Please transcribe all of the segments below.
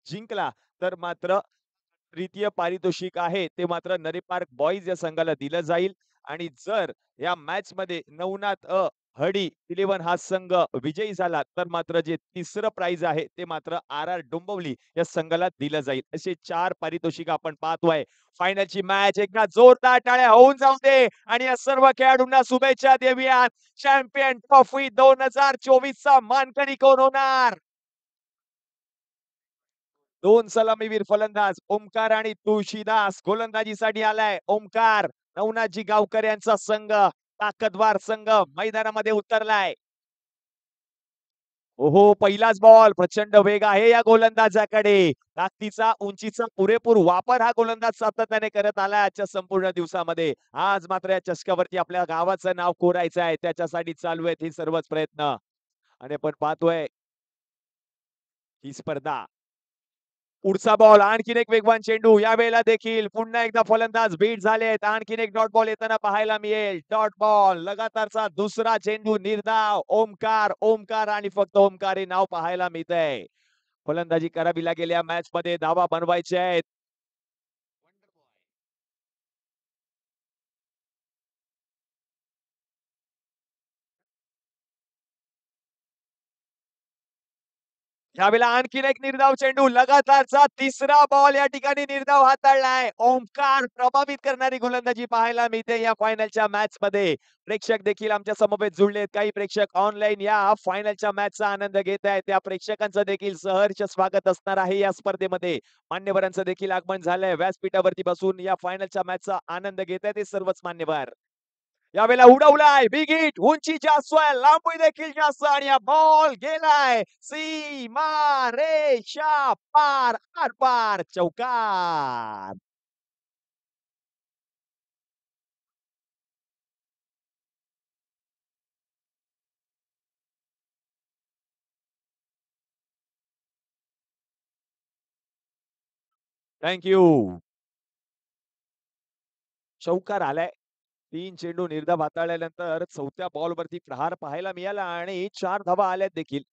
जिंकला तर मात्र तृतीय पारितोषिक आहे ते मात्र नरी पार्क बॉईज या संघाला दिलं जाईल आणि जर या मॅच मध्ये नवनाथ हडी 11 हा संघ विजयी झाला तर मात्र जे तिसरं प्राइज आहे ते मात्र आर डोंबिवली या संघाला दिलं जाईल. असे 4 पारितोषिक आपण पाहतोय. फायनलची मॅच एकदा जोरदार टाळ्या होऊन जाऊ दे आणि या सर्व खेळाडूंना शुभेच्छा देऊयात. चॅम्पियन ट्रॉफी 2024 चा मानकरी कोण होणार? 2 सलामीवीर फलंदाज ओमकार आणि तुळशीदास गोलंदाजीसाठी आलाय. ओमकार नवनाथजी गावकर यांचा संघ ताकदवार संघ मैदानामध्ये उतरलाय. ओहो पहिलाच बॉल प्रचंड वेग आहे या गोलंदाजाकडे. ताकदीचा उंचीचा पुरेपूर वापर हा गोलंदाज सातत्याने करत आला आजच्या संपूर्ण दिवसामध्ये. आज मात्र या चषकावरती आपल्या गावाचं नाव कोरायचं आहे त्याच्यासाठी चालू आहेत हे सर्वच प्रयत्न आणि आपण पाहतोय ही स्पर्धा. पुढचा बॉल आणखीन एक वेगवान चेंडू यावेळेला देखील पुन्हा एकदा फलंदाज बीट झालेत. आणखीन एक डॉट बॉल येताना पाहायला मिळेल. डॉट बॉल लगातारचा दुसरा चेंडू निर्धाव ओमकार ओमकार आणि फक्त ओमकार हे नाव पाहायला मिळतंय. फलंदाजी करावी लागेल या मॅच मध्ये धावा बनवायचे आहेत. यावेळेला आणखीन एक निर्धाव चेंडू लगातारचा तिसरा बॉल या ठिकाणी निर्धाव हाताळलाय. ओमकार प्रभावित करणारी गोलंदाजी पाहायला मिळते या फायनलच्या मॅच मध्ये. प्रेक्षक देखील आमच्या समवेत जुळलेत. काही प्रेक्षक ऑनलाईन या फायनलच्या मॅचचा आनंद घेत आहेत. त्या प्रेक्षकांचं देखील सहर्ष स्वागत असणार आहे या स्पर्धेमध्ये. मान्यवरांचं देखील आगमन झालंय. व्यासपीठावरती बसून या फायनलच्या मॅचचा आनंद घेत आहेत हे सर्वच मान्यवर. यावेळेला उडवलाय बिग हिट उंची जास्त आहे लांबी देखील जास्त आणि हा बॉल गेलाय सीमा रेषा पार आर पार चौकार. थँक्यू. चौकार आलाय. 3 चेंडू निर्धाव हाताळल्यानंतर चौथ्या बॉलवरती प्रहार पाहायला मिळाला आणि 4 धावा आल्यात देखील.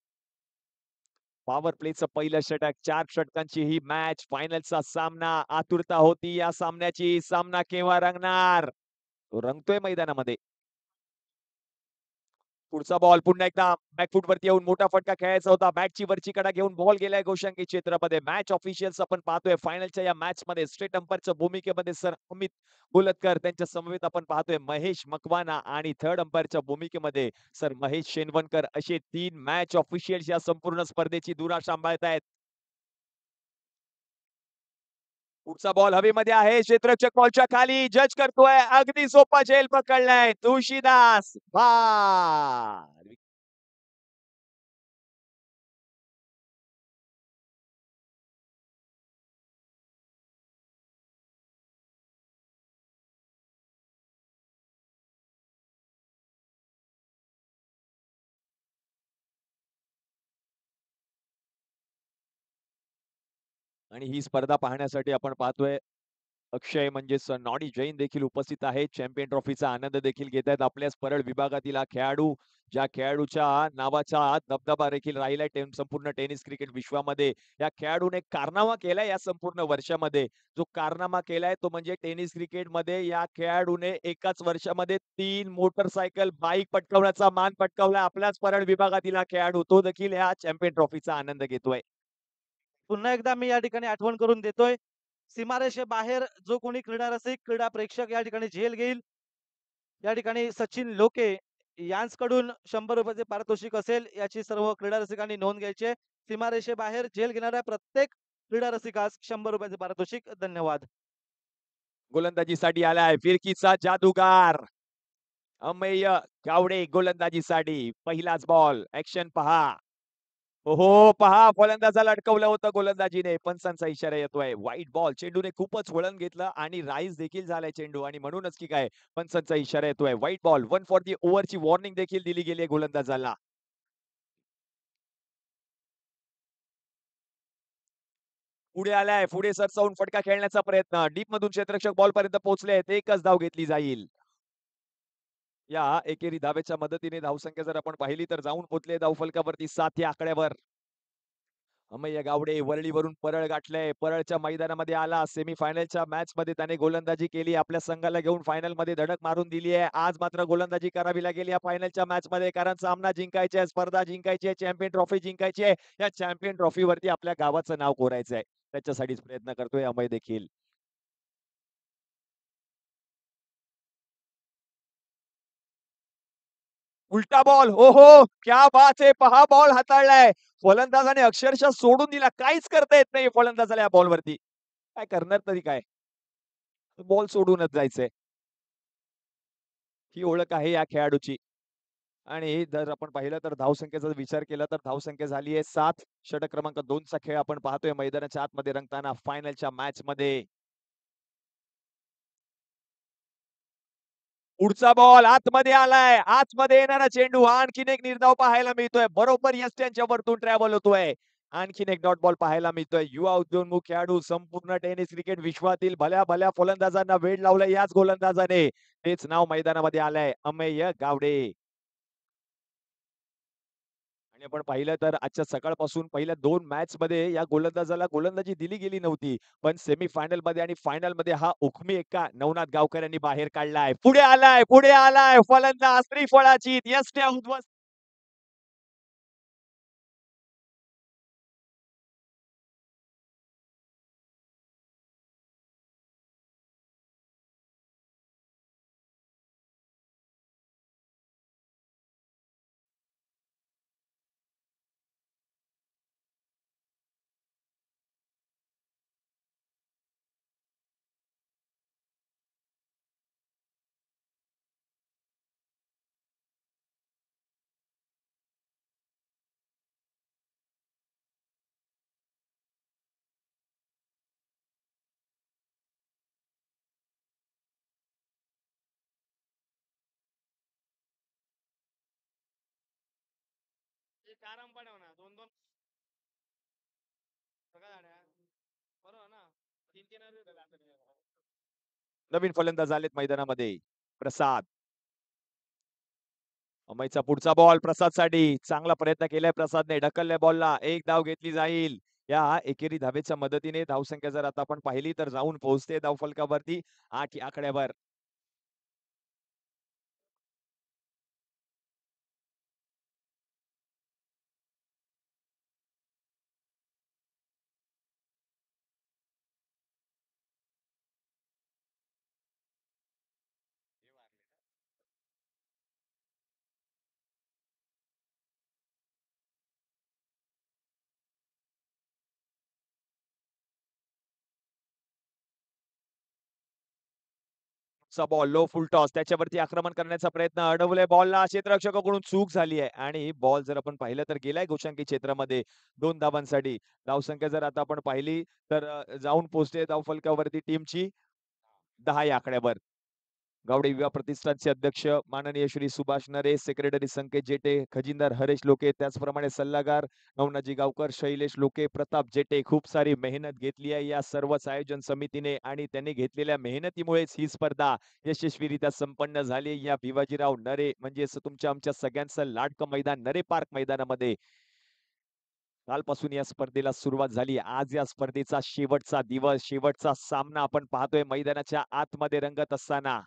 पॉवर प्लेचं पहिलं षटक 4 षटकांची ही मॅच फायनलचा सामना आतुरता होती या सामन्याची. सामना केव्हा रंगणार तो रंगतोय मैदानामध्ये. पुढचा बॉल पुन्हा एकदा बॅकफूट वरती येऊन मोठा फटका खेळायचा होता. बॅटची वरची कडा घेऊन बॉल गेलाय गोशांकी क्षेत्रामध्ये. मॅच ऑफिशियल्स आपण पाहतोय फायनलच्या या मॅच मध्ये स्टेट अंपायरच्या भूमिकेमध्ये सर अमित गोलतकर, त्यांच्या समवेत आपण पाहतोय महेश मकवाना आणि थर्ड अंपायरच्या भूमिकेमध्ये सर महेश शेनवणकर असे 3 मॅच ऑफिशियल्स या संपूर्ण स्पर्धेची धुरा सांभाळतायत. पुढचा बॉल हवेमध्ये आहे. क्षेत्ररक्षक बॉलच्या खाली जज करतोय. अगदी सोपा झेल पकडलाय तुळशीदास बाद. आणि ही स्पर्धा पाहण्यासाठी आपण पाहतोय अक्षय म्हणजेच नॉडी जैन देखील उपस्थित आहेत. चॅम्पियन ट्रॉफीचा आनंद देखील घेत आहेत. आपल्याच परळ विभागातील हा खेळाडू, ज्या खेळाडूच्या नावाचा दबदबा देखील राहिलाय संपूर्ण टेनिस क्रिकेट विश्वामध्ये. या खेळाडूने कारनामा केलाय या संपूर्ण वर्षामध्ये. जो कारनामा केलाय तो म्हणजे टेनिस क्रिकेटमध्ये या खेळाडूने एकाच वर्षामध्ये 3 मोटरसायकल बाईक पटकावण्याचा मान पटकावला. आपल्याच परळ विभागातील हा खेळाडू तो देखील या चॅम्पियन ट्रॉफीचा आनंद घेतोय. पुन्हा एकदा मी या ठिकाणी आठवण करून देतोय. सीमारेषेबाहेर जो कोणी क्रीडा रसिक, क्रीडा प्रेक्षक या ठिकाणी झेल घेईल, या ठिकाणी सचिन लोके यांच्याकडून ₹100 पारितोषिक असेल, याची सर्व क्रीडा रसिकांनी नोंद घ्यायची आहे. सीमारेषेबाहेर झेल घेणाऱ्या प्रत्येक क्रीडा रसिकास ₹100 पारितोषिक. धन्यवाद. गोलंदाजीसाठी आलाय फिरकीचा जादूगार अमेय गावडे गोलंदाजीसाठी. पहिलाच बॉल ऍक्शन पहा. हो पहा फलंदाजाला अडकवलं होतं गोलंदाजीने. पंचांचा इशारा येतोय. वाईट बॉल. चेंडूने खूपच वळण घेतलं आणि राईज देखील झालाय चेंडू आणि म्हणूनच की काय पंचांचा इशारा येतोय. वाईट बॉल 1 फॉर दी ओव्हरची वॉर्निंग देखील दिली गेली आहे गोलंदाजाला. पुढे आलाय. पुढे सरसावून फटका खेळण्याचा प्रयत्न. डीप मधून क्षेत्ररक्षक बॉल पर्यंत पोहोचलेत. एकच धाव घेतली जाईल. या एकेरी धावेच्या मदतीने धावसंख्या जर आपण पाहिली तर जाऊन पोहोचले धावफलकावरती 7 या आकड्यावर. अमय्या गावडे वरळीवरून परळ गाठलंय. परळच्या मैदानामध्ये आला. सेमीफायनलच्या मॅचमध्ये त्याने गोलंदाजी केली. आपल्या संघाला घेऊन फायनलमध्ये धडक मारून दिली आहे. आज मात्र गोलंदाजी करावी लागेल या फायनलच्या मॅचमध्ये कारण सामना जिंकायचा आहे, स्पर्धा जिंकायची आहे, चॅम्पियन ट्रॉफी जिंकायची आहे. या चॅम्पियन ट्रॉफीवरती आपल्या गावाचं नाव कोरायचं आहे. त्याच्यासाठीच प्रयत्न करतोय अमय देखील. उलटा बॉल. ओहो! क्या बात है! पहा बॉल हाताळलाय. फलंदाजाने अक्षरशः सोडून दिला. काहीच करता येत नाही फलंदाजाला या बॉलवरती. काय करणार तरी काय? बॉल सोडूनच जायचंय. ही ओळख आहे या खेळाडूची. आणि जर आपण पाहिलं तर धावसंख्येचा विचार केला तर धावसंख्या झाली आहे 7. षटक क्रमांक 2 चा खेळ आपण पाहतोय मैदानाच्या आतमध्ये रंगताना फायनलच्या मॅचमध्ये. पुढचा बॉल आतमध्ये आलाय. आतमध्ये येणारा चेंडू आणखीन एक निर्धाव पाहायला मिळतोय. बरोबर यष्ट्यांच्या वरतून ट्रॅव्हल होतोय. आणखीन एक डॉट बॉल पाहायला मिळतोय. युवा उदयोन्मुख खेळाडू संपूर्ण टेनिस क्रिकेट विश्वातील भल्या भल्या फलंदाजांना वेड लावलाय याच गोलंदाजाने. तेच नाव मैदानामध्ये आलंय अमेय गावडे. आणि आपण पाहिलं तर आजच्या सकाळपासून पहिल्या 2 मॅचमध्ये या गोलंदाजाला गोलंदाजी दिली गेली नव्हती. पण सेमीफायनलमध्ये आणि फायनलमध्ये हा उखमी एक्का नवनाथ गावकर यांनी बाहेर काढलाय. पुढे आलाय फलंदाज त्रिफळाची यष्ट्या उद्ध्वस्त. नवीन फलंदाज आलेत मैदानामध्ये. प्रसाद. अमयचा पुढचा बॉल प्रसादसाठी. चांगला प्रयत्न केलाय प्रसादने. ढकलल्या बॉलला. एक धाव घेतली जाईल. या एकेरी धावेच्या मदतीने धावसंख्या जर आता आपण पाहिली तर जाऊन पोहोचते धावफलकावरती 8 या आकड्यावर. चा बॉल लो फुल टॉस त्याच्यावरती आक्रमण करण्याचा प्रयत्न अडवले बॉलला क्षेत्ररक्षकाकडून चूक झाली आहे आणि बॉल जर आपण पाहिलं तर गेलाय गोशांकी क्षेत्रामध्ये 2 धावांसाठी. धावसंख्या जर आता आपण पाहिली तर जाऊन पोहोचते धावफलकावरती टीमची 10 या आकड्यावर. गावडे युवा प्रतिष्ठानचे अध्यक्ष माननीय श्री सुभाष नरे, सेक्रेटरी संकेत जेटे, खजिनदार हरेश लोके, त्याचप्रमाणे सल्लागार नवनाथजी गावकर, शैलेश लोके, प्रताप जेटे खूप सारी मेहनत घेतली आहे या सर्वच आयोजन समितीने आणि त्यांनी घेतलेल्या मेहनतीमुळेच ही स्पर्धा यशस्वीरित्या संपन्न झाली. या भिवाजीराव नरे म्हणजे तुमच्या आमच्या सगळ्यांचं लाडकं मैदान नरे पार्क मैदानामध्ये कालपासून या स्पर्धेला सुरुवात झाली. आज या स्पर्धेचा शेवटचा दिवस, शेवटचा सामना आपण पाहतोय मैदानाच्या आतमध्ये रंगत असताना.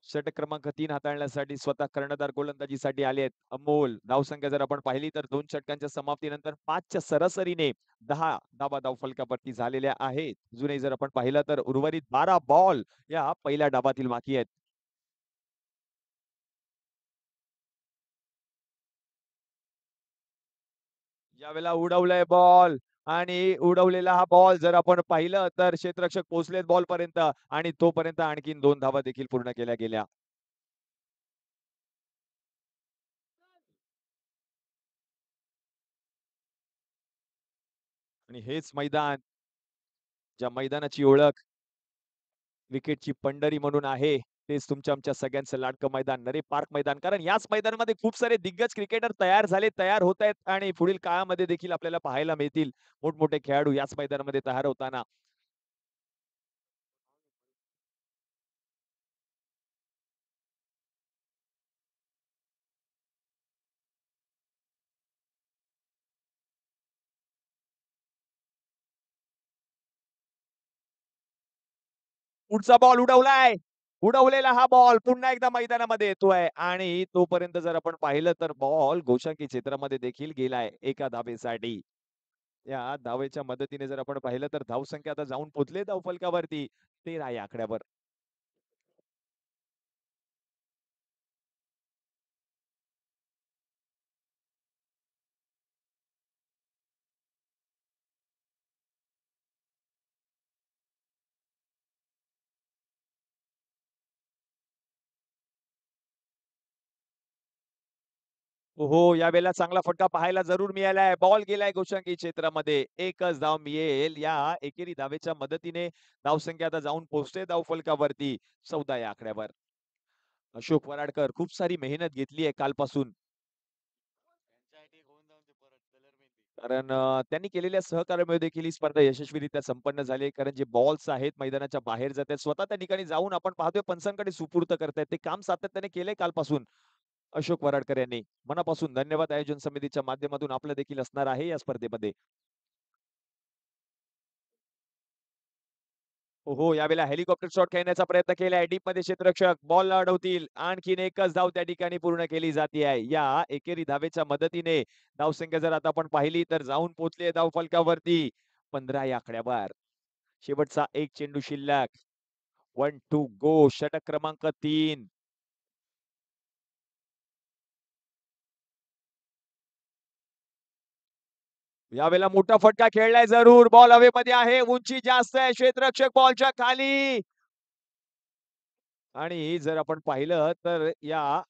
षटक क्रमांक 3 हाताळण्यासाठी स्वतः कर्णधार गोलंदाजीसाठी आले आहेत. अमोल धावसंख्या जर आपण पाहिली तर 2 षटकांच्या समाप्तीनंतर 5च्या सरासरीने 10 धावा धावफलकावरती झालेल्या आहेत. अजूनही जर आपण पाहिलं तर उर्वरित 12 बॉल या पहिल्या डावातील बाकी आहेत. यावेळेला उडवलाय बॉल आणि उडवलेला हा बॉल जर आपण पाहिलं तर क्षेत्ररक्षक पोहोचलेत बॉल पर्यंत आणि तोपर्यंत आणखीन 2 धावा देखील पूर्ण केल्या गेल्या. आणि हेच मैदान ज्या मैदानाची ओळख विकेटची पंढरी म्हणून आहे. तेच तुमच्या आमच्या सगळ्यांचं लाडकं मैदान नरे पार्क मैदान. कारण याच मैदानामध्ये खूप सारे दिग्गज क्रिकेटर तयार झाले, तयार होत आहेत आणि पुढील काळामध्ये देखील आपल्याला पाहायला मिळतील मोठमोठे खेळाडू याच मैदानामध्ये तयार होताना. पुढचा बॉल उडवलाय. उडवलेला हा बॉल पुन्हा एकदा मैदानामध्ये येतोय आणि तोपर्यंत जर आपण पाहिलं तर बॉल गोशांकी क्षेत्रामध्ये देखील गेलाय एका धावेसाठी. या धावेच्या मदतीने जर आपण पाहिलं तर धावसंख्या आता जाऊन पोहोचले धावफलकावरती 13 या आकड्यावर. हो, यावेळेला चांगला फटका पाहायला जरूर मिळालाय. बॉल गेलाय गोशांकी क्षेत्रामध्ये. एकच धाव मिळेल. या एकेरी धावेच्या मदतीने धावसंख्या आता जाऊन पोहोचते धावफलकावरती 14 या आकड्यावर. अशोक वराडकर खूप सारी मेहनत घेतली आहे कालपासून. कारण त्यांनी केलेल्या सहकार्यामुळे देखील ही स्पर्धा यशस्वीरित्या संपन्न झाली आहे. कारण जे बॉल्स आहेत मैदानाच्या बाहेर जात आहेत. स्वतः त्या ठिकाणी जाऊन आपण पाहतोय पंचांकडे सुपूर्त करतायत. ते काम सातत्याने केलंय कालपासून अशोक वराडकर यांनी. मनापासून धन्यवाद आयोजन समितीच्या माध्यमातून आपलं देखील असणार आहे या स्पर्धेमध्ये. हो, यावेळेला हेलिकॉप्टर शॉट खेळण्याचा प्रयत्न केलाय. डीपमध्ये क्षेत्ररक्षक बॉल अडवतील. आणखीन एकच धाव त्या ठिकाणी पूर्ण केली जाते आहे. या एकेरी धावेच्या मदतीने धावसंख्या जर आता आपण पाहिली तर जाऊन पोहोचली आहे धावफलकावरती 15 या आकड्यावर. शेवटचा एक चेंडू शिल्लक. 1 टू गो. षटक क्रमांक 3. यावेळेला मोठा फटका खेळलाय जरूर. बॉल हवेमध्ये आहे. उंची जास्त आहे. क्षेत्ररक्षक बॉलच्या खाली. आणि जर आपण पाहिलं तर या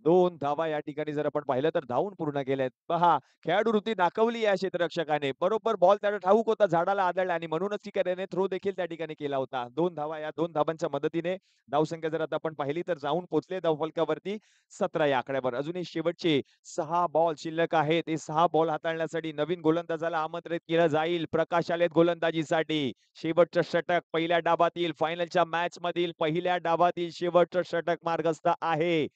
2 धावा या ठिकाणी जर आपण पाहिलं तर धावून पूर्ण केल्यात. पहा खेळाडू वृत्ती दाखवली या क्षेत्ररक्षकाने. बरोबर बॉल त्याला ठाऊक होता झाडाला आदळला आणि म्हणूनच ती त्याने थ्रो देखील त्या ठिकाणी केला होता. 2 धावा या 2 धावांच्या मदतीने धावसंख्या जर आता आपण पाहिली तर जाऊन पोहोचले धावफलकावरती 17 या आकड्यावर. अजूनही शेवटचे 6 बॉल शिल्लक आहेत. हे 6 बॉल हाताळण्यासाठी नवीन गोलंदाजाला आमंत्रित केलं जाईल. प्रकाश आलेत गोलंदाजीसाठी. शेवटचं षटक पहिल्या डावातील फायनलच्या मॅच मधील पहिल्या डावातील शेवटचं षटक मार्गस्थ आहे.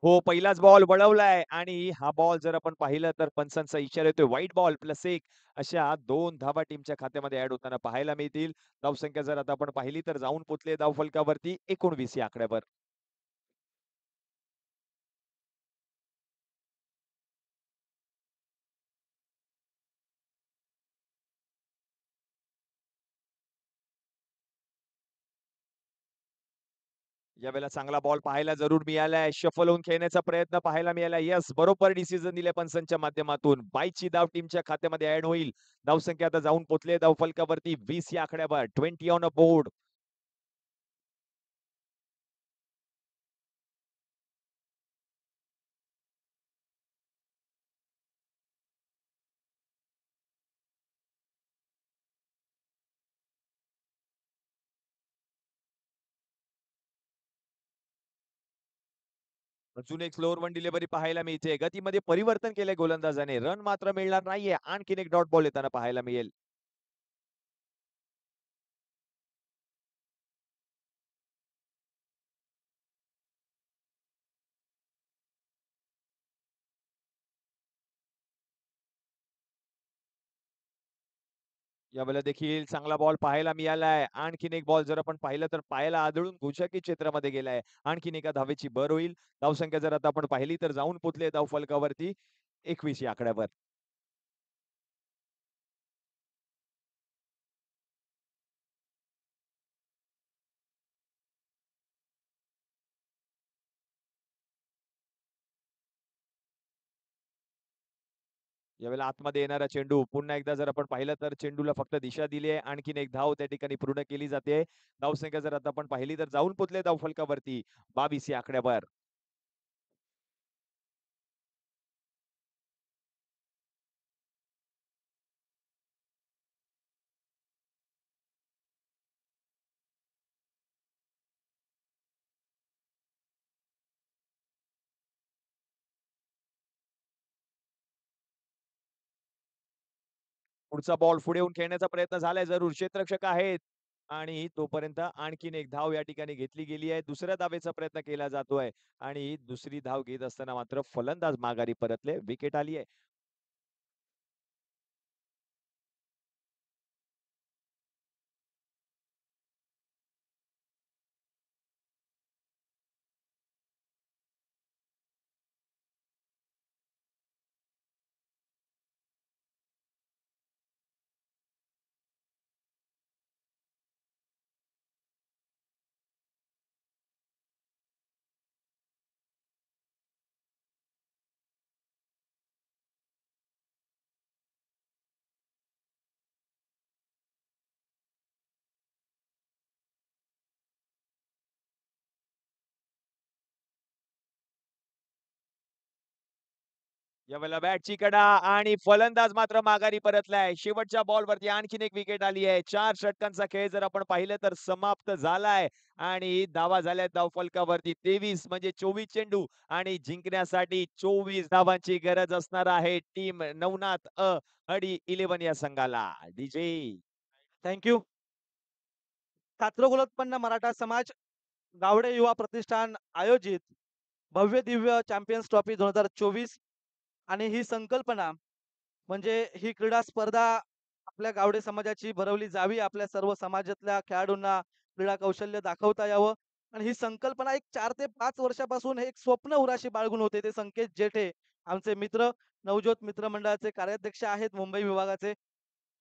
हो, पहिलाच बॉल वळवलाय आणि हा बॉल जर आपण पाहिलं तर पंचांचा इशारा येतोय व्हाईट बॉल प्लस 1 अशा 2 धावा टीमच्या खात्यामध्ये ॲड होताना पाहायला मिळतील. धावसंख्या जर आता आपण पाहिली तर जाऊन पोहोचले धावफलकावरती 19 या आकड्यावर. यावेळेला चांगला बॉल पाहायला जरूर मिळालाय. शफल होऊन खेळण्याचा प्रयत्न पाहायला मिळाला. येस, बरोबर डिसिजन दिले पंचांच्या माध्यमातून. 22ची धाव टीमच्या खात्यामध्ये ॲड होईल. धावसंख्या आता जाऊन पोहोचले धावफलकावरती 20 या आकड्यावर. 20 ऑन अ बोर्ड. अजून एक स्लोअर वन डिलिव्हरी पाहायला मिळते. गतीमध्ये परिवर्तन केलंय गोलंदाजाने. रन मात्र मिळणार नाहीये. आणखीन एक डॉट बॉल येताना पाहायला मिळेल. यावेळेला देखील चांगला बॉल पाहायला मिळालाय. आणखीन एक बॉल जर आपण पाहिलं तर पायाला आदळून गोशाकी क्षेत्रामध्ये गेलाय. आणखीन एका धावेची भर होईल. धावसंख्या जर आता आपण पाहिली तर जाऊन पोहोचले धावफलकावरती 21 या आकड्यावर. यावेळेला आतमध्ये येणारा चेंडू पुन्हा एकदा जर आपण पाहिलं तर चेंडूला फक्त दिशा दिली आहे. आणखीन एक धाव त्या ठिकाणी पूर्ण केली जाते. धावसंख्या जर आता आपण पाहिली तर जाऊन पोहोचले धावफलकावरती 22 या आकड्यावर. पुढचा बॉल पुढे येऊन खेळण्याचा प्रयत्न झालाय जरूर. क्षेत्ररक्षक आहेत आणि तोपर्यंत आणखीन एक धाव या ठिकाणी घेतली गेली आहे. दुसऱ्या धावेचा प्रयत्न केला जातोय आणि दुसरी धाव घेत असताना मात्र फलंदाज माघारी परतले. विकेट आली आहे. यावेळेला बॅटची कडा आणि फलंदाज मात्र माघारी परतलाय. शेवटच्या बॉलवरती आणखीन एक विकेट आली आहे. 4 षटकांचा खेळ जर आपण पाहिलं तर समाप्त झालाय आणि धावा झाल्यात धावफलकावरती 23 म्हणजे 24 चेंडू आणि जिंकण्यासाठी 24 धावांची गरज असणार आहे टीम नवनाथ हडी 11 या संघाला. DJ thank you. छात्रकुलोत्पन्न मराठा समाज गावडे युवा प्रतिष्ठान आयोजित भव्य दिव्य चॅम्पियन्स ट्रॉफी 2024 आणि ही संकल्पना म्हणजे ही क्रीडा स्पर्धा आपल्या गावडे समाजाची भरवली जावी, आपल्या सर्व समाजातल्या खेळाडूंना क्रीडा कौशल्य दाखवता यावं आणि ही संकल्पना एक 4 ते 5 वर्षापासून हे एक स्वप्न उराशी बाळगून होते. ते संकेत जेठे आमचे मित्र, नवज्योत मित्र मंडळाचे कार्याध्यक्ष आहेत मुंबई विभागाचे.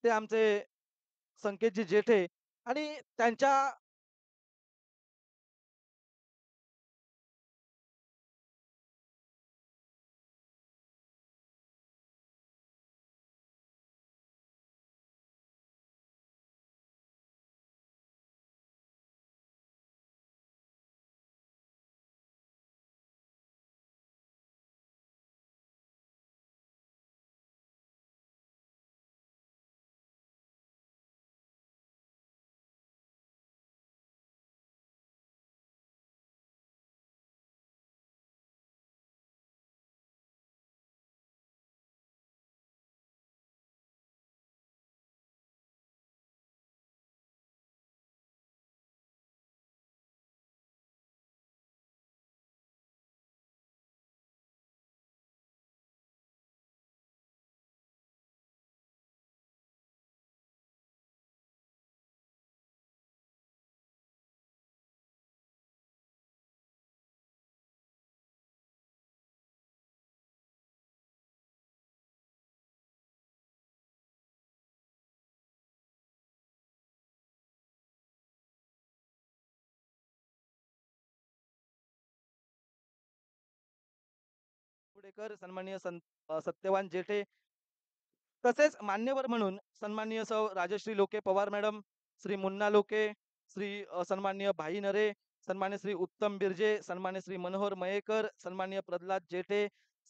ते आमचे संकेतजी जेठे आणि त्यांच्या पुढेकर, सन्माननीय सत्यवान जेठे तसेच मान्यवर म्हणून सन्माननीय सौ राजश्री लोके पवार मॅडम, श्री मुन्ना लोके, श्री सन्माननीय भाई नरे, सन्मान्य श्री उत्तम बिर्जे, सन्मान्य श्री मनोहर मयेकर, सन्मान्य प्रल्हाद जेठे,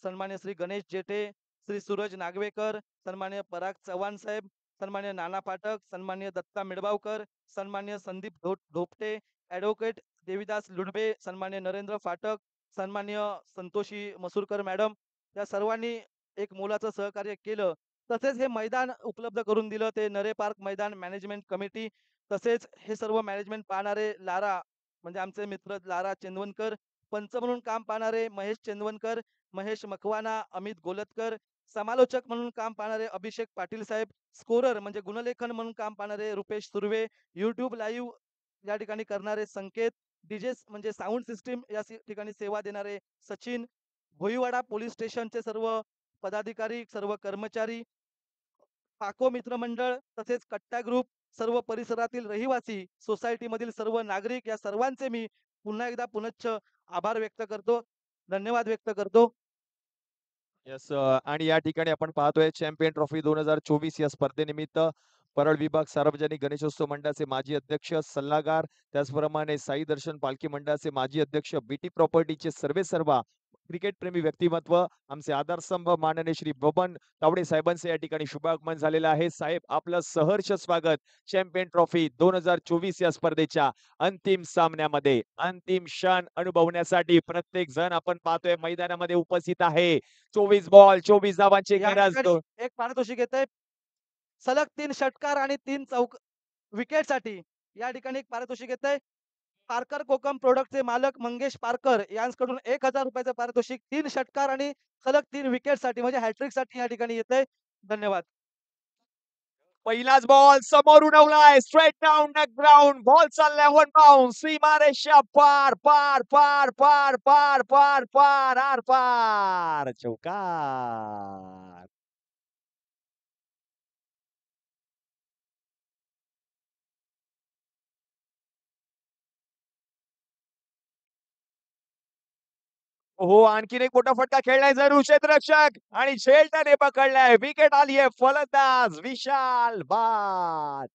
सन्मान्य श्री गणेश जेठे, श्री सूरज नागवेकर, सन्मान्य पराग चव्हाण साहेब, सन्मान्य नाना पाठक, सन्मान्य दत्ता मिडबावकर, सन्मान्य संदीप धोपटे, ॲडव्होकेट देविदास लुडबे, सन्मान्य नरेंद्र फाटक, सन्मान्य संतोषी मसूरकर मॅडम या सर्वांनी एक मोलाचं सहकार्य केलं. तसेच हे मैदान उपलब्ध करून दिलं ते नरे पार्क मैदान मॅनेजमेंट कमिटी तसेच हे सर्व मॅनेजमेंट पाहणारे लारा म्हणजे आमचे मित्र लारा चेंदवनकर, पंच म्हणून काम पाहणारे महेश चेंदवनकर, महेश मकवाना, अमित गोलतकर, समालोचक म्हणून काम पाहणारे अभिषेक पाटील साहेब, स्कोरर म्हणजे गुणलेखन म्हणून काम पाहणारे रुपेश सुर्वे, यूट्यूब लाईव्ह या ठिकाणी करणारे संकेत, डीजे म्हणजे साऊंड सिस्टीम या ठिकाणी सेवा देणारे सचिन, भोईवाडा पोलीस स्टेशनचे सर्व पदाधिकारी, सर्व कर्मचारी, पाको मित्रमंडळ तसेच कट्टा ग्रुप, सर्व परिसरातील रहिवासी, सोसायटीमधील सर्व नागरिक या सर्वांचे मी पुन्हा एकदा पुनश्च आभार व्यक्त करतो. धन्यवाद व्यक्त करतो. येस आणि या ठिकाणी आपण पाहतोय चॅम्पियन ट्रॉफी 2024 या स्पर्धेनिमित्त परळ विभाग सार्वजनिक गणेशोत्सव मंडळाचे माजी अध्यक्ष सल्लागार त्याचप्रमाणे साई दर्शन पालखी मंडळाचे माजी अध्यक्ष बीटी प्रॉपर्टीचे सर्वेसर्वा क्रिकेट प्रेमी व्यक्तिमत्व आमचे आधारस्तंभ माननीय श्री बबन तावडे साहेबांचे या ठिकाणी शुभागमन झालेलं आहे. साहेब आपलं सहर्ष स्वागत चॅम्पियन ट्रॉफी 2024 या स्पर्धेच्या अंतिम सामन्यामध्ये. अंतिम क्षण अनुभवण्यासाठी प्रत्येक जण आपण पाहतोय मैदानामध्ये उपस्थित आहे. 24 बॉल 24 धावांची या गरज. ठिकाणी एक पारितोषिक येतंय. सलग 3 षटकार आणि 3 विकेटसाठी या ठिकाणी एक पारितोषिक येतंय. पारकर कोकम प्रोडक्टचे मालक मंगेश पारकर यांच्याकडून ₹1000 पारितोषिक 3 षटकार आणि सलग 3 विकेटसाठी म्हणजे हॅट्रिकसाठी या ठिकाणी येतंय. धन्यवाद. पहिलाच बॉल समोर उडवलाय straight down the ground ball चाललाय वन बाउंस सीमारेषा पार पार पार पार पार पार पार आर पार चौकार. हो आणखीन एक मोठा फटका खेळलाय जरूर क्षेत्ररक्षक आणि झेलटने पकडलाय विकेट आली आहे फलंदाज विशाल बाद.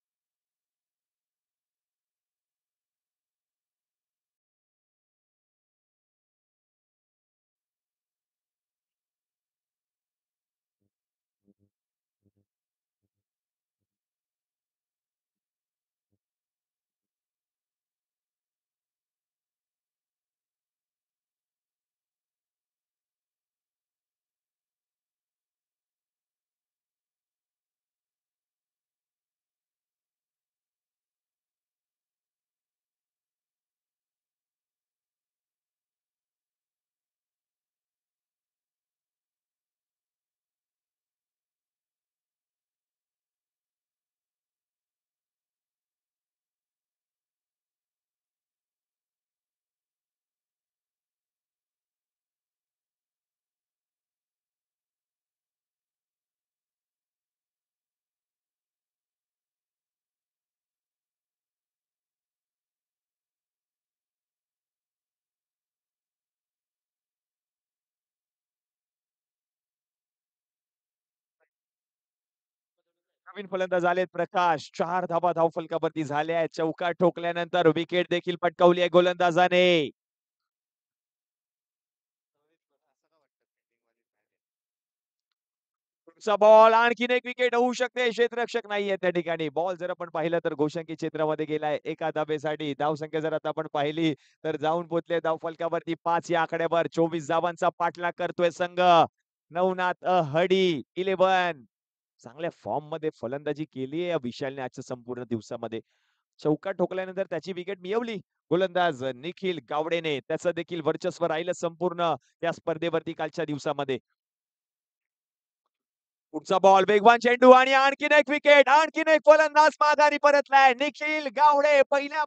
नवीन फलंदाज आलेत प्रकाश 4 धावा धावफलकावरती झाल्या आहेत चौकार ठोकल्यानंतर विकेट देखील पटकावली आहे गोलंदाजाने. पुढचा बॉल आणखीन एक विकेट होऊ शकते क्षेत्ररक्षक नाहीये त्या ठिकाणी बॉल जर आपण पाहिलं तर गोशंकी क्षेत्रामध्ये गेलाय एका धाबेसाठी धावसंख्या जर आता आपण पाहिली तर जाऊन पोहोचले धाव फलकावरती 5 या आकड्यावर 24 धावांचा पाठलाग करतोय संघ. नवनाथ हडी 11 चांगल्या फॉर्म मध्ये फलंदाजी केली आहे या विशालने आजच्या संपूर्ण दिवसामध्ये. चौका ठोकल्यानंतर त्याची विकेट मिळवली गोलंदाज निखिल गावडेने त्याचं देखील वर्चस्व राहिलं संपूर्ण या स्पर्धेवरती कालच्या दिवसामध्ये. पुढचा बॉल वेगवान चेंडू आणि आणखीन एक विकेट आणखीन एक फलंदाज माघारी परतलाय निखिल गावडे पहिल्या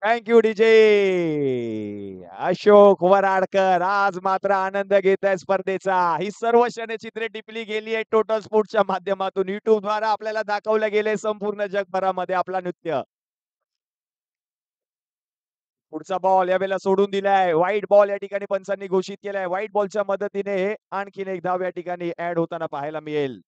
थँक्यू डीजे अशोक वराडकर आज मात्र आनंद घेत आहे स्पर्धेचा. ही सर्व क्षणचित्रे टिपली गेली आहे टोटल स्पोर्ट्सच्या माध्यमातून युट्यूब द्वारा आपल्याला दाखवलं गेले संपूर्ण जगभरामध्ये आपला नृत्य. पुढचा बॉल यावेळेला सोडून दिलाय व्हाईट बॉल या ठिकाणी पंचांनी घोषित केलाय व्हाईट बॉलच्या मदतीने आणखीन एक धाव या ठिकाणी ऍड होताना पाहायला मिळेल.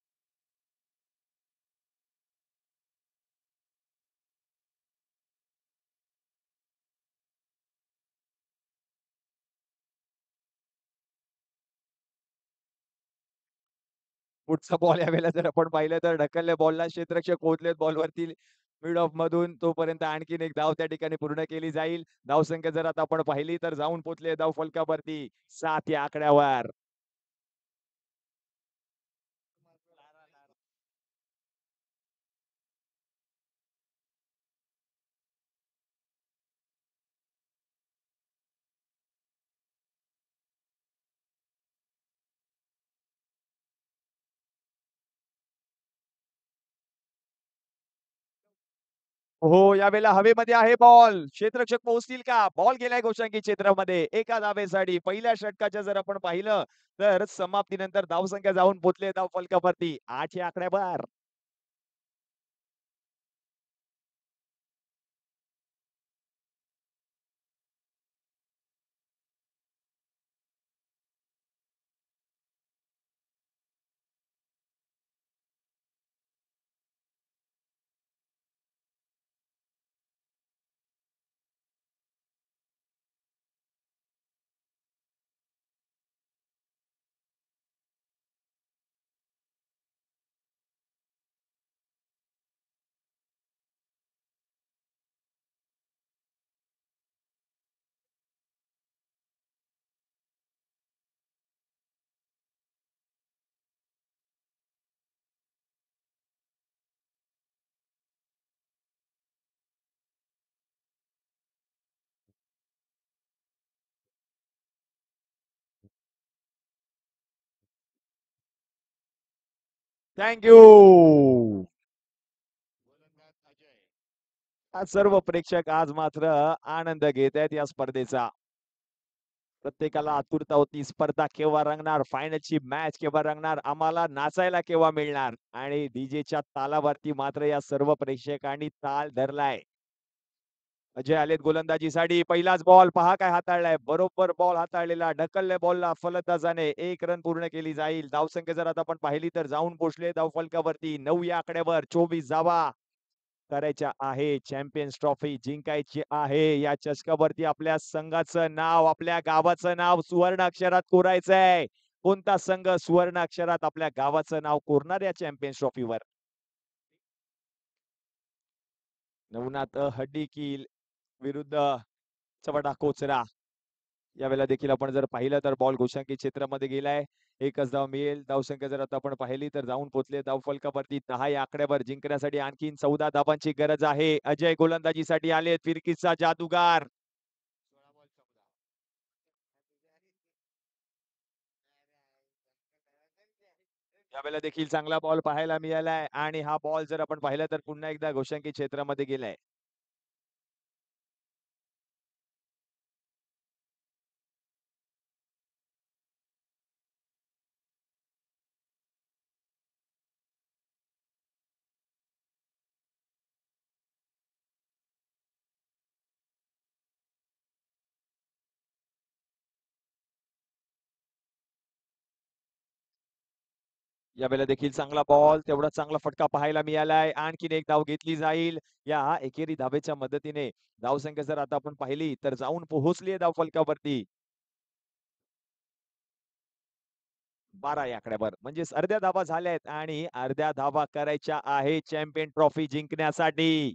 पुढचा बॉल यावेळेला जर आपण पाहिलं तर ढकलल्या बॉलला क्षेत्ररक्षक पोहोचलेत बॉलवरती मिड ऑफ मधून तोपर्यंत आणखीन एक धाव त्या ठिकाणी पूर्ण केली जाईल. धावसंख्या जर आता आपण पाहिली तर जाऊन पोहोचले धाव फलकावरती 7 या आकड्यावर. हो, यावेळेला हवेमध्ये आहे बॉल. क्षेत्ररक्षक पोहोचतील का? बॉल गेलाय गोशांकी क्षेत्रामध्ये. एका धावेसाठी पहिल्या षटकाच्या जर आपण पाहिलं तर समाप्तीनंतर धावसंख्या जाऊन पोहोचले धाव फलकावरती 8 या आकड्यावर. Thank you. आज सर्व प्रेक्षक आज मात्र आनंद घेत आहेत या स्पर्धेचा. प्रत्येकाला आतुरता होती स्पर्धा केव्हा रंगणार, फायनलची मॅच केव्हा रंगणार, आम्हाला नाचायला केव्हा मिळणार आणि डीजेच्या तालावरती मात्र या सर्व प्रेक्षकांनी ताल धरलाय. अजय आलेत गोलंदाजीसाठी. पहिलाच बॉल पहा काय हाताळलाय. बरोबर बॉल हाताळलेला. ढकलले बॉलला फलंदाजाने. 1 रन पूर्ण केली जाईल. धावसंख्या जर आता आपण पाहिली तर जाऊन पोहोचले धाव फलकावरती 9 या आकड्यावर. 24 धावा करायच्या आहे. चॅम्पियन्स ट्रॉफी जिंकायची आहे. या चषकावरती आपल्या संघाचं नाव, आपल्या गावाचं नाव सुवर्ण अक्षरात कोरायचंय. कोणता संघ सुवर्ण अक्षरात आपल्या गावाचं नाव कोरणार या चॅम्पियन्स ट्रॉफीवर? नवनाथ हड्डीकील विरुद्ध चवडा कोचरा. यावेळेला देखील आपण जर पाहिलं तर बॉल गोशांकी क्षेत्रामध्ये गेलाय. एकच धाव मिळेल. धावसंख्या जर आता आपण पाहिली तर जाऊन पोहोचले धाव फलकावरती 10 या आकड्यावर. जिंकण्यासाठी आणखीन 14 धावांची गरज आहे. अजय गोलंदाजीसाठी आले. फिरकीचा जादूगार. यावेळेला देखील चांगला बॉल पाहायला मिळालाय आणि हा बॉल जर आपण पाहिला तर पुन्हा एकदा गोशांकी क्षेत्रामध्ये गेलाय. यावेळेला देखील चांगला बॉल, तेवढा चांगला फटका पाहायला मिळालाय. आणखीन एक धाव घेतली जाईल. या एकेरी धावेच्या मदतीने धावसंख्या जर आता आपण पाहिली तर जाऊन पोहोचली धाव फलकावरती 12 या आकड्यावर. म्हणजेच अर्ध्या धावा झाल्या आहेत आणि अर्ध्या धावा करायच्या आहे चॅम्पियन ट्रॉफी जिंकण्यासाठी.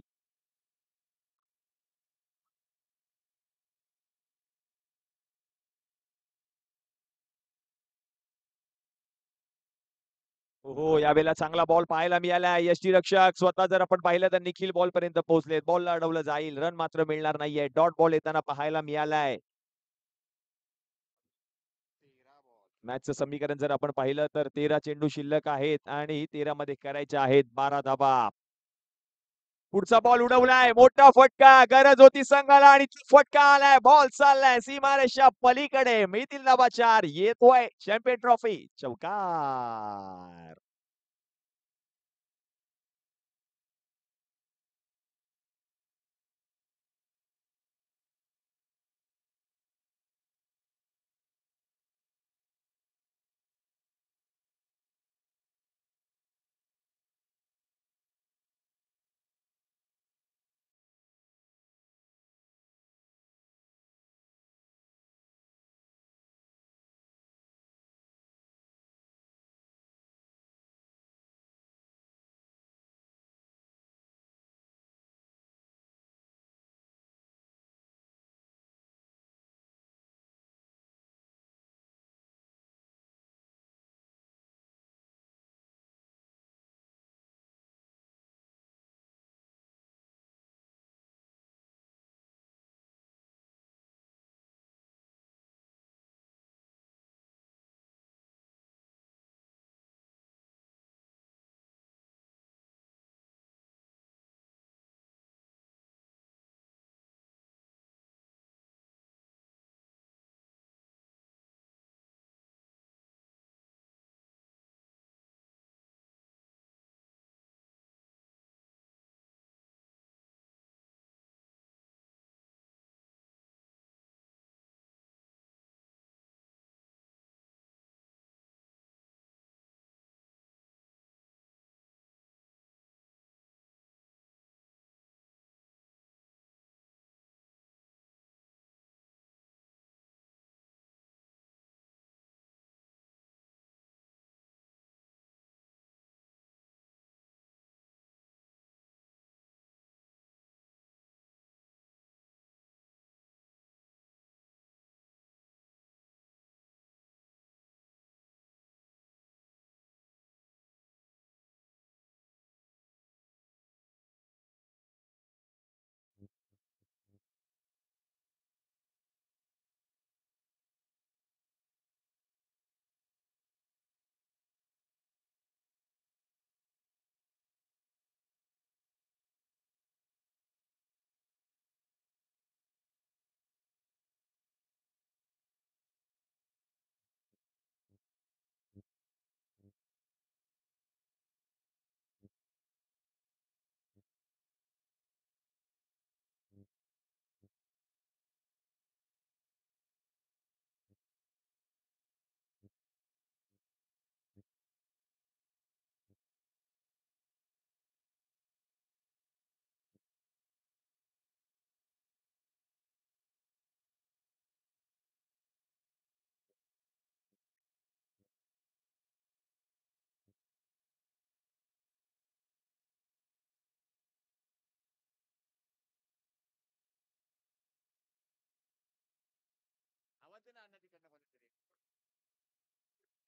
हो, यावेळेला चांगला बॉल पाहायला मिळाला. यष्टीरक्षक स्वतः जर आपण पाहिलं तर निखिल बॉल पर्यंत पोहोचलेत. बॉलला अडवलं जाईल. रन मात्र मिळणार नाहीये. डॉट बॉल येताना पाहायला मिळालाय. मॅचचं समीकरण जर आपण पाहिलं तर 13 चेंडू शिल्लक आहेत आणि 13 मध्ये करायच्या आहेत 12 धावा. पुढचा बॉल उडवलाय. मोठा फटका. गरज होती संघाला आणि तो फटका आलाय. बॉल चाललाय सीमारेषा पलीकडे. मिळतील धावा 4. येतोय चॅम्पियन ट्रॉफी. चौकार.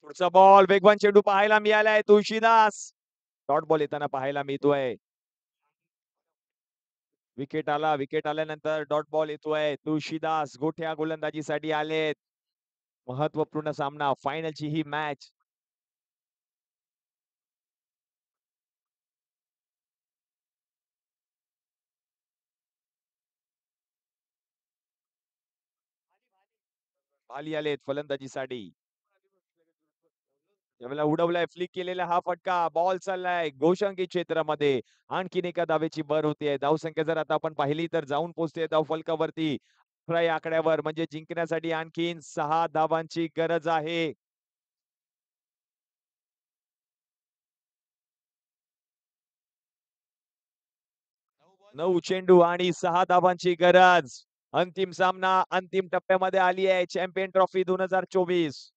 पुढचा बॉल वेगवान चेंडू पाहायला मिळालाय तुळशीदास. डॉट बॉल येताना पाहायला मिळतोय. विकेट आल्यानंतर डॉट बॉल येतोय. तुळशीदास गोठ्या गोलंदाजीसाठी आलेत. महत्वपूर्ण सामना, फायनलची ही मॅच. खाली आलेत फलंदाजीसाठी. यावेळेला उडवलाय, फ्लिक केलेला हा फटका. बॉल चाललाय गोशंकी क्षेत्रामध्ये. आणखीन एका धावेची भर होतीये. धावसंख्या जर आता आपण पाहिली तर जाऊन पोहोचते धाव फलकावरती 11 या आकड्यावर. म्हणजे जिंकण्यासाठी आणखीन 6 धावांची गरज आहे. 9 चेंडू आणि 6 धावांची गरज. अंतिम सामना अंतिम टप्प्यामध्ये आली आहे. Champion trophy 2024.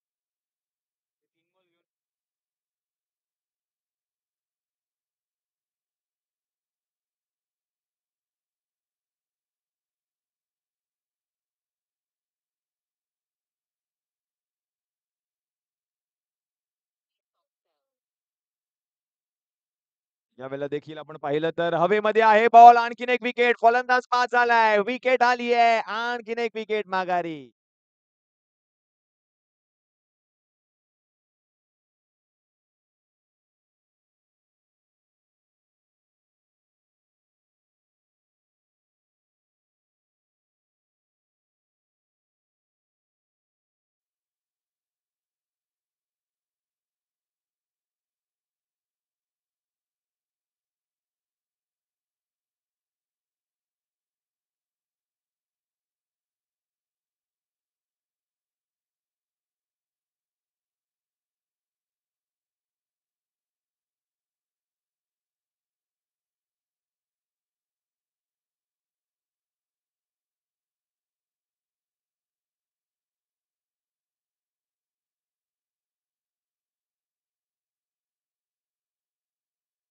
यावेळेला देखील आपण पाहिलं तर हवेमध्ये आहे बॉल. आणखीन एक विकेट. फलंदाज बाद झालाय. विकेट आली आहे. आणखीन एक विकेट माघारी.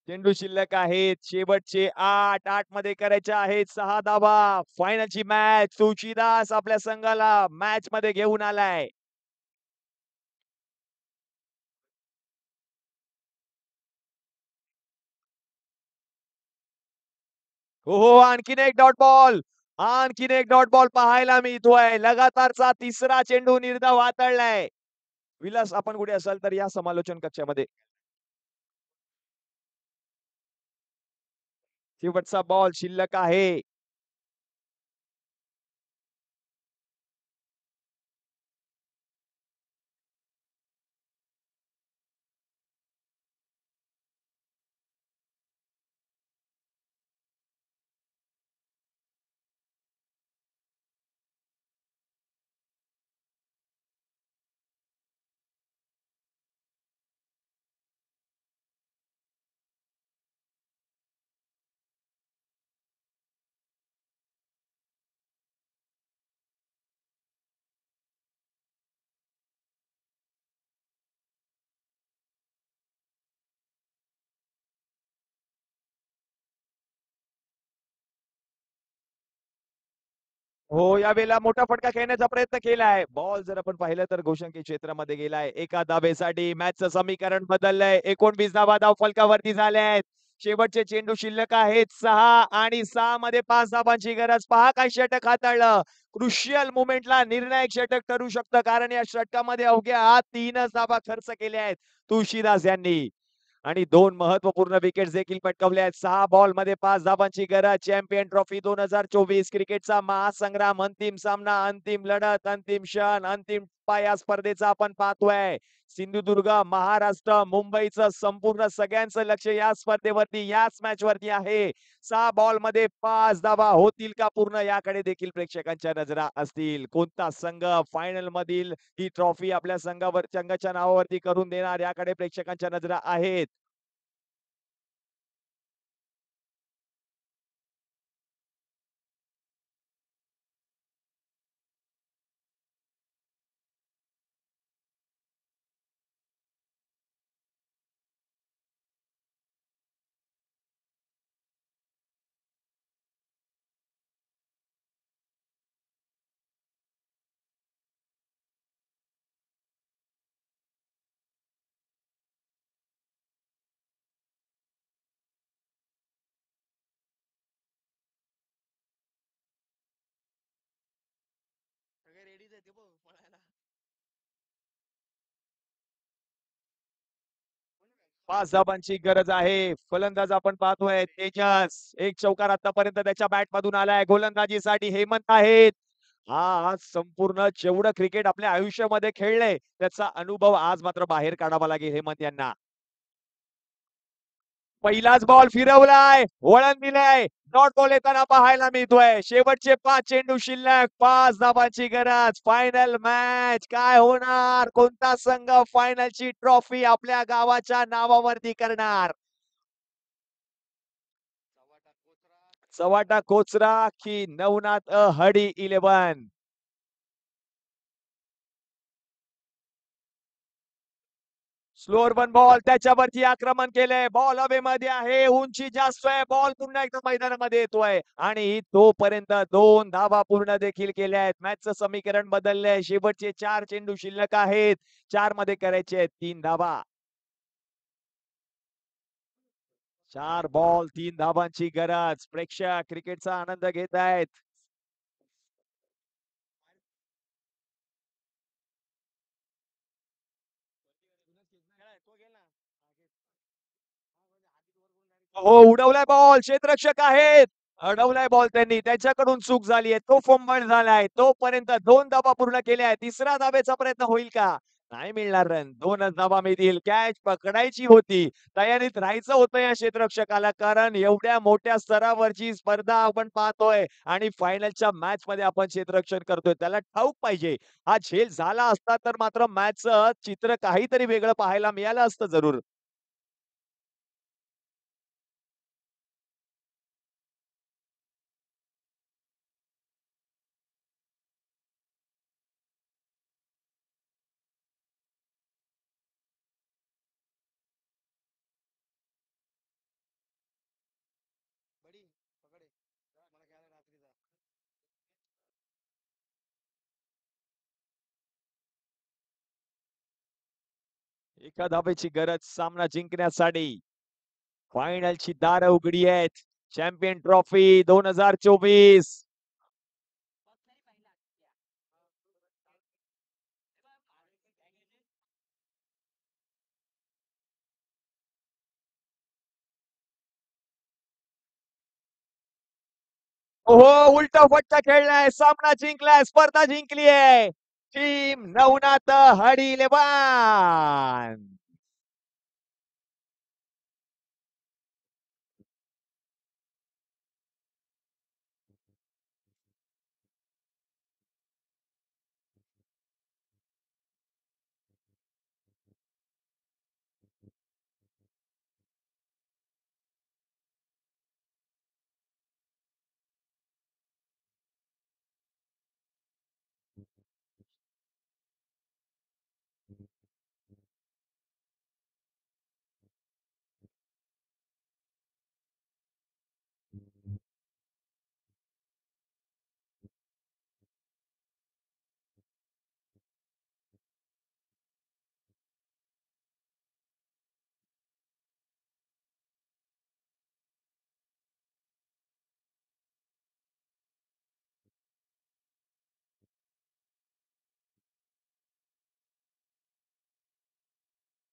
चेंडू शिल्लक आहेत. शेवटचे 8. 8 मध्ये करायचे आहेत 6 धावा. फायनलची मॅच. तुळशीदास आपल्या संघाला मॅच मध्ये घेऊन आलाय. हो हो, आणखीन एक डॉट बॉल. आणखीन एक डॉट बॉल पाहायला मिळतोय. लगातारचा तिसरा चेंडू निर्धाव हाताळलाय. विलास, आपण कुठे असाल तर या समालोचन कक्षामध्ये. शेवटचा बॉल शिल्लक आहे. हो, यावेळेला मोठा फटका खेळण्याचा प्रयत्न केलाय. बॉल जर आपण पाहिलं तर गोशंकी क्षेत्रामध्ये गेलाय. एका धावेसाठी मॅचचं समीकरण बदललंय. 19 धावा धाव फलकावरती झाल्या आहेत. शेवटचे चेंडू शिल्लक आहेत 6 आणि 6 मध्ये 5 धावांची गरज. पहा काय षटक हाताळलं. क्रुशियल मुमेंटला निर्णायक षटक ठरू शकतं, कारण या षटकामध्ये अवघ्या 3च धावा खर्च केल्या आहेत तुळशीदास यांनी. आणि 2 महत्वपूर्ण विकेट्स देखील पटकावल्या आहेत. 6 बॉल मध्ये 5 धावांची गरज. चॅम्पियन ट्रॉफी 2024 क्रिकेटचा महासंग्राम, अंतिम सामना, अंतिम लढत, अंतिम क्षण, अंतिम टप्पा या स्पर्धेचा आपण पाहतोय. सिंधुदुर्ग, महाराष्ट्र, मुंबईचं संपूर्ण सगळ्यांचं लक्ष या स्पर्धेवरती, याच मॅच वरती आहे. 6 बॉल मध्ये 5 धावा होतील का पूर्ण, याकडे देखील प्रेक्षकांच्या नजरा असतील. कोणता संघ फायनल मधील ही ट्रॉफी आपल्या संघाच्या नावावरती करून देणार, याकडे प्रेक्षकांच्या नजरा आहेत. पाच धाबांची गरज आहे. फलंदाज आपण पाहतोय तेजस, एक चौकार आतापर्यंत त्याच्या बॅट मधून आलाय. गोलंदाजीसाठी हेमंत आहेत. हा आज संपूर्ण जेवढं क्रिकेट आपल्या आयुष्यामध्ये खेळलंय त्याचा अनुभव आज मात्र बाहेर काढावा लागेल हेमंत यांना. पहिलाच बॉल फिरवलाय, वळण दिलंय, डॉट बॉल येताना पाहायला मिळतोय. शेवटचे 5 चेंडू शिल्लक, 5 धाबांची गरज. फायनल मॅच काय होणार? कोणता संघ फायनलची ट्रॉफी आपल्या गावाच्या नावावरती करणार? चव्हाटा कोचरा की नवनाथ हडी 11? स्लोअर वन बॉल त्याच्यावरती आक्रमण केलंय. बॉल हवेमध्ये आहे, उंची जास्त आहे. बॉल पुन्हा एकदा मैदानामध्ये येतोय आणि तोपर्यंत 2 धावा पूर्ण देखील केल्या आहेत. मॅचचं समीकरण बदललंय. शेवटचे 4 चेंडू शिल्लक आहेत. 4 मध्ये करायचे आहेत 3 धावा. 4 बॉल 3 धावांची गरज. प्रेक्षक क्रिकेटचा आनंद घेत आहेत. हो उडवलाय बॉल, क्षेत्ररक्षक आहेत. अडवलाय बॉल त्यांनी, त्याच्याकडून चूक झाली आहे. तो फंबल झालाय. तोपर्यंत 2 धाबा पूर्ण केल्या आहेत. तिसरा धाब्याचा प्रयत्न होईल का? नाही मिळणार रन. 2च धाबा मिळतील. कॅच पकडायची होती. तयारीत राहायचं होतं या क्षेत्ररक्षकाला, कारण एवढ्या मोठ्या स्तरावरची स्पर्धा आपण पाहतोय आणि फायनलच्या मॅच मध्ये आपण क्षेत्ररक्षण करतोय. त्याला ठाऊक पाहिजे. हा झेल झाला असता तर मात्र मॅचचं चित्र काहीतरी वेगळं पाहायला मिळालं असतं जरूर. एका धाब्याची गरज सामना जिंकण्यासाठी. फायनलची दारं उघडी आहेत. Champion trophy 2024. हो उलटा फटका खेळलाय. सामना जिंकलाय. स्पर्धा जिंकली आहे टीम नवनाथ हडी 11.